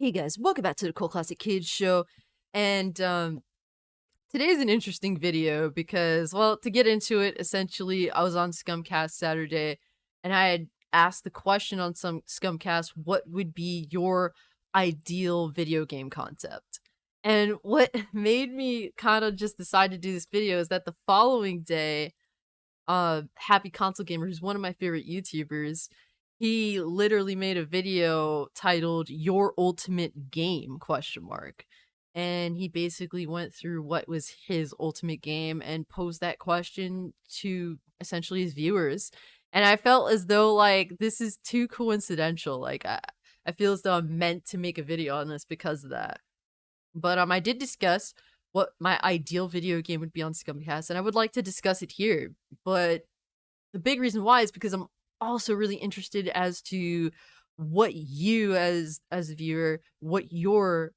Hey guys, welcome back to the Cult Classic Kids Show. And today's an interesting video because, well, to get into it, essentially, I was on Scumcast Saturday and I had asked the question on some Scumcast, what would be your ideal video game concept? And what made me kind of just decide to do this video is that the following day, Happy Console Gamer, who's one of my favorite YouTubers, he literally made a video titled "Your Ultimate Game?" question mark. And he basically went through what was his ultimate game and posed that question to essentially his viewers. And I felt as though like this is too coincidental. I feel as though I'm meant to make a video on this because of that. But I did discuss what my ideal video game would be on Scumcast, and I would like to discuss it here. But the big reason why is because I'm also really interested as to what you as a viewer, what your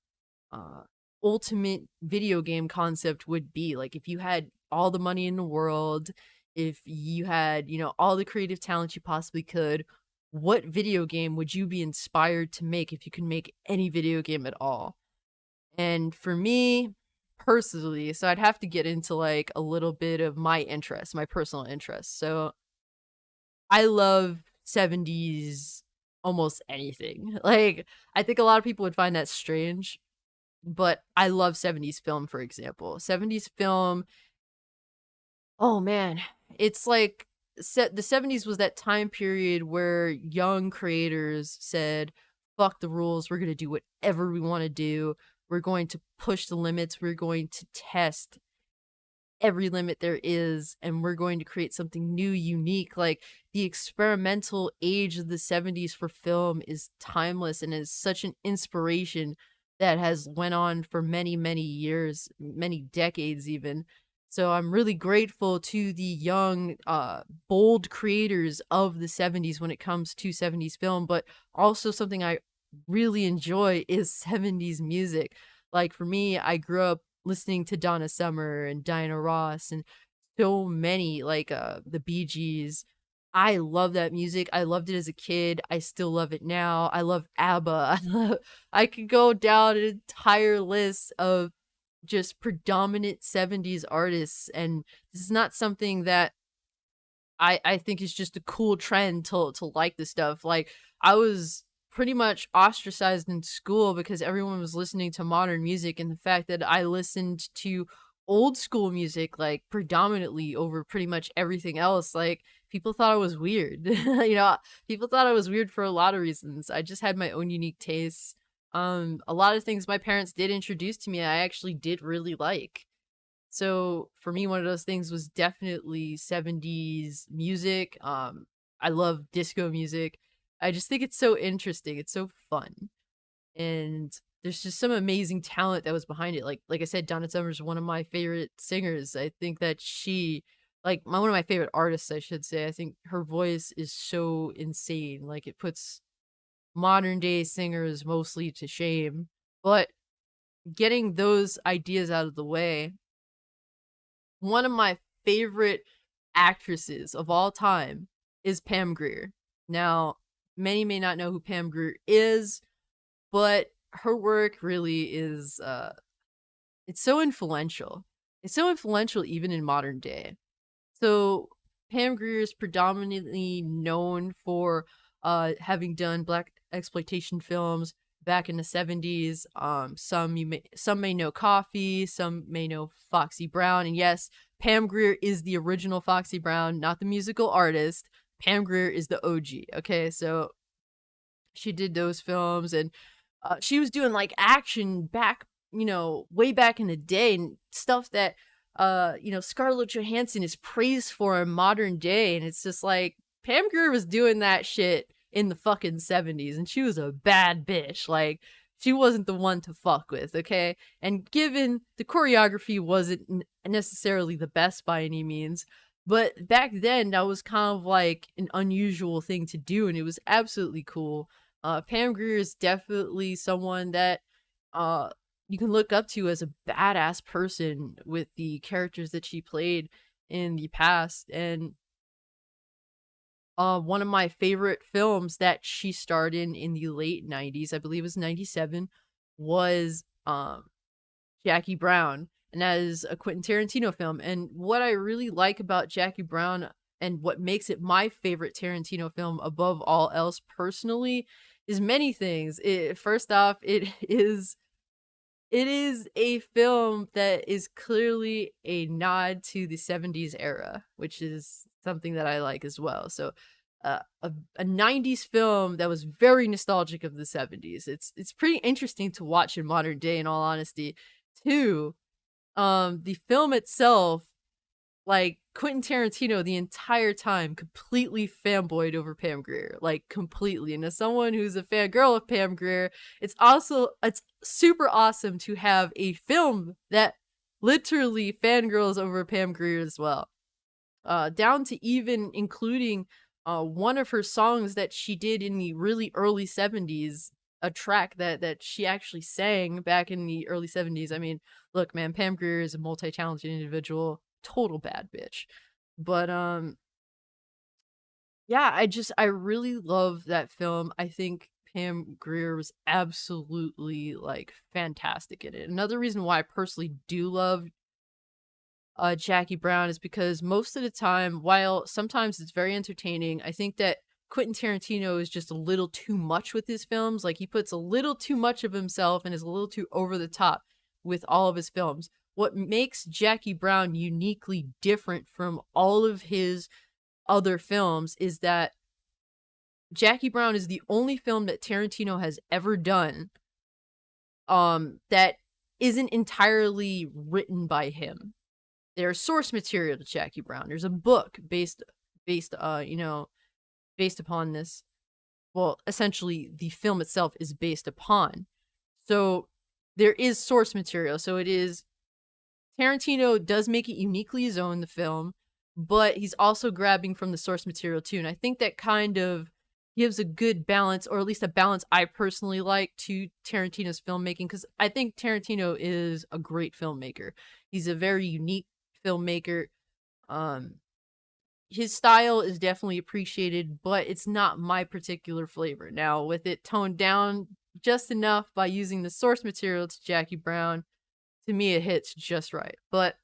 uh ultimate video game concept would be. Like if you had all the money in the world, if you had, all the creative talent you possibly could, what video game would you be inspired to make if you could make any video game at all? And for me personally, so I'd have to get into like a little bit of my interests, my personal interests. So I love 70s almost anything. Like, I think a lot of people would find that strange, but I love 70s film, for example. 70s film, oh man, it's like the 70s was that time period where young creators said, fuck the rules, we're going to do whatever we want to do. We're going to push the limits, we're going to test every limit there is, and we're going to create something new, unique. Like the experimental age of the 70s for film is timeless and is such an inspiration that has went on for many years, many decades even. So I'm really grateful to the young bold creators of the 70s when it comes to 70s film, but also something I really enjoy is 70s music. Like for me, I grew up listening to Donna Summer and Diana Ross and so many, like the Bee Gees. I love that music. I loved it as a kid. I still love it now. I love ABBA. I could go down an entire list of just predominant 70s artists, and this is not something that I think it's just a cool trend to like this stuff. Like I was pretty much ostracized in school because everyone was listening to modern music, and the fact that I listened to old school music like predominantly over pretty much everything else, like people thought I was weird. People thought I was weird for a lot of reasons. I just had my own unique tastes. A lot of things my parents did introduce to me I actually did really like. So for me, one of those things was definitely 70s music. I love disco music. I just think it's so interesting. It's so fun. And there's just some amazing talent that was behind it. Like I said, Donna Summer is one of my favorite singers. I think that one of my favorite artists, I should say. I think her voice is so insane. Like it puts modern day singers mostly to shame. But getting those ideas out of the way, one of my favorite actresses of all time is Pam Grier. Now, many may not know who Pam Grier is, but her work really is it's so influential. It's so influential even in modern day. So Pam Grier is predominantly known for having done black exploitation films back in the 70s. Some may know Coffee, some may know Foxy Brown, and yes, Pam Grier is the original Foxy Brown, not the musical artist. Pam Grier is the OG. Okay, so she did those films, and she was doing like action back, way back in the day, and stuff that Scarlett Johansson is praised for in modern day. And it's just like Pam Grier was doing that shit in the fucking 70s, and she was a bad bitch. Like she wasn't the one to fuck with, okay? And given the choreography wasn't necessarily the best by any means, but back then that was kind of like an unusual thing to do, and it was absolutely cool. Pam Grier is definitely someone that uh you can look up to as a badass person with the characters that she played in the past. And one of my favorite films that she starred in the late 90s, I believe it was 97, was Jackie Brown, and that is a Quentin Tarantino film. And what I really like about Jackie Brown and what makes it my favorite Tarantino film above all else personally is many things. First off, it is a film that is clearly a nod to the 70s era, which is something that I like as well. So, a 90s film that was very nostalgic of the 70s. It's pretty interesting to watch in modern day, in all honesty. Two, the film itself, like, Quentin Tarantino the entire time completely fanboyed over Pam Grier, like, completely, and as someone who's a fangirl of Pam Grier, it's super awesome to have a film that literally fangirls over Pam Grier as well. Down to even including, one of her songs that she did in the really early 70s, a track that she actually sang back in the early 70s. I mean, look, man, Pam Grier is a multi-talented individual, total bad bitch. But, yeah, I really love that film. I think Pam Grier was absolutely, like, fantastic in it. Another reason why I personally do love Jackie Brown is because most of the time, while sometimes it's very entertaining, I think that Quentin Tarantino is just a little too much with his films. Like, he puts a little too much of himself and is a little too over the top with all of his films. What makes Jackie Brown uniquely different from all of his other films is that Jackie Brown is the only film that Tarantino has ever done that isn't entirely written by him. There's source material to Jackie Brown. There's a book based based upon this. Well, essentially the film itself is based upon. So there is source material. So it is Tarantino does make it uniquely his own, the film, but he's also grabbing from the source material too. And I think that kind of gives a good balance, or at least a balance I personally like, to Tarantino's filmmaking, because I think Tarantino is a great filmmaker. He's a very unique filmmaker. Um, his style is definitely appreciated, but it's not my particular flavor. Now, with it toned down just enough by using the source material to Jackie Brown, to me it hits just right. But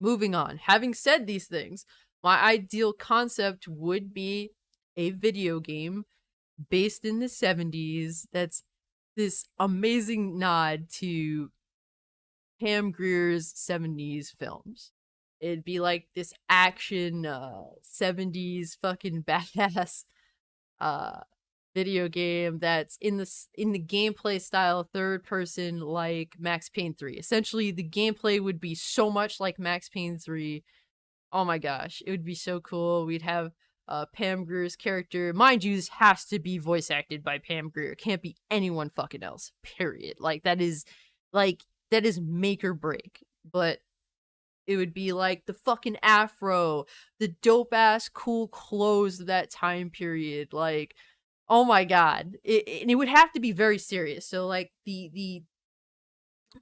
moving on, having said these things, my ideal concept would be a video game based in the 70s that's this amazing nod to Pam Grier's 70s films. It'd be like this action 70s fucking badass uh video game that's in the gameplay style third person, like Max Payne 3. Essentially, the gameplay would be so much like Max Payne 3. Oh my gosh, it would be so cool. We'd have Pam Grier's character. Mind you, this has to be voice acted by Pam Grier. It can't be anyone fucking else. Period. Like that is make or break. But it would be like the fucking afro, the dope ass cool clothes of that time period. Like, oh my god, and it would have to be very serious. So like the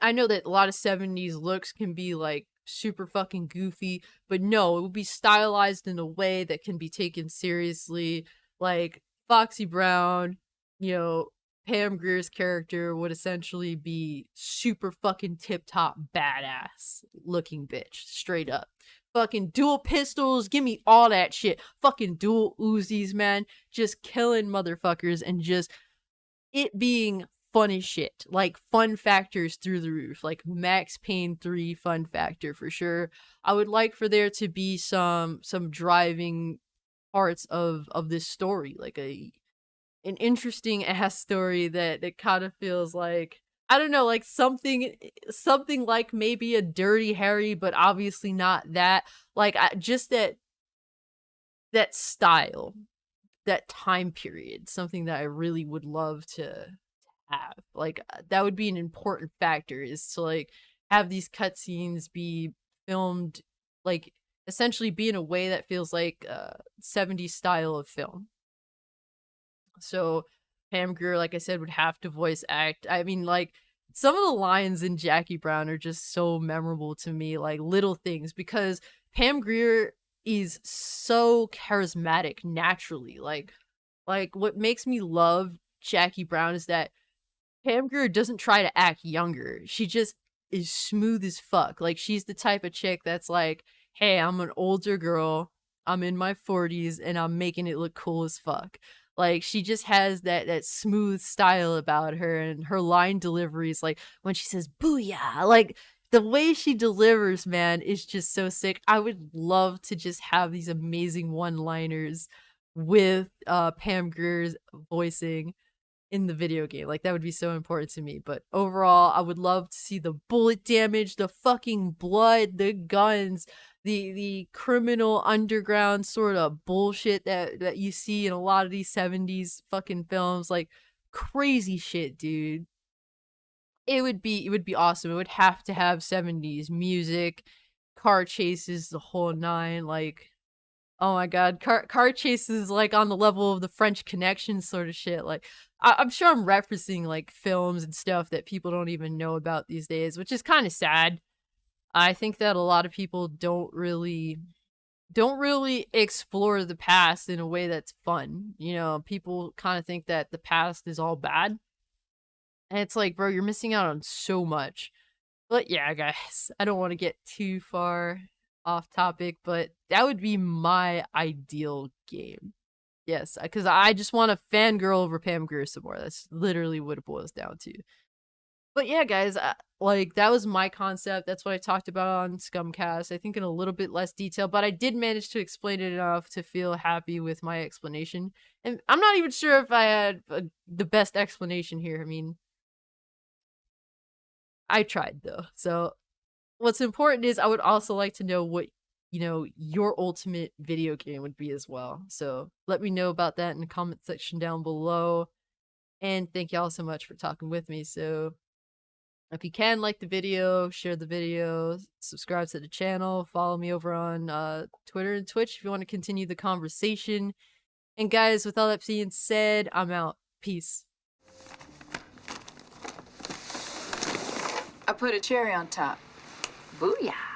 I know that a lot of 70s looks can be like super fucking goofy, but no, it would be stylized in a way that can be taken seriously. Like Foxy Brown, you know, Pam Grier's character would essentially be super fucking tip top badass looking bitch, straight up. Fucking dual pistols, give me all that shit. Fucking dual Uzis, man, just killing motherfuckers, and just it being fun as shit. Like, fun factors through the roof. Like, Max Payne 3 fun factor for sure. I would like for there to be some driving parts of this story. Like an interesting ass story that it kind of feels like, I don't know, like something like maybe a Dirty Harry, but obviously not that. Like, just that style, that time period, something that I really would love to have. Like, that would be an important factor, is to like have these cutscenes be filmed, like essentially be in a way that feels like 70s style of film. So Pam Grier, like I said, would have to voice act. I mean, like, some of the lines in Jackie Brown are just so memorable to me, like little things, because Pam Grier is so charismatic naturally. Like what makes me love Jackie Brown is that Pam Grier doesn't try to act younger. She just is smooth as fuck. Like she's the type of chick that's like, "Hey, I'm an older girl. I'm in my 40s and I'm making it look cool as fuck." Like she just has that smooth style about her, and her line deliveries, like when she says "booyah," like the way she delivers, man, is just so sick. I would love to just have these amazing one-liners with Pam Grier's voicing in the video game. Like that would be so important to me. But overall, I would love to see the bullet damage, the fucking blood, the guns, the criminal underground sort of bullshit that you see in a lot of these 70s fucking films. Like crazy shit, dude. It would be awesome. It would have to have 70s music, car chases, the whole nine. Like, oh my god, car chases like on the level of the French Connection sort of shit. Like I'm sure I'm referencing like films and stuff that people don't even know about these days, which is kind of sad. I think that a lot of people don't really explore the past in a way that's fun. You know, people kind of think that the past is all bad. And it's like, bro, you're missing out on so much. But yeah, guys, I don't want to get too far off topic, but that would be my ideal game. Yes, because I just want to fangirl over Pam Grier some more. That's literally what it boils down to. But yeah, guys, like that was my concept. That's what I talked about on Scumcast. I think in a little bit less detail, but I did manage to explain it enough to feel happy with my explanation. And I'm not even sure if I had the best explanation here. I mean, I tried though. So what's important is I would also like to know what your ultimate video game would be as well. So let me know about that in the comment section down below. And thank y'all so much for talking with me. So if you can, like the video, share the video, subscribe to the channel, follow me over on Twitter and Twitch if you want to continue the conversation. And guys, with all that being said, I'm out. Peace. I put a cherry on top. Booyah.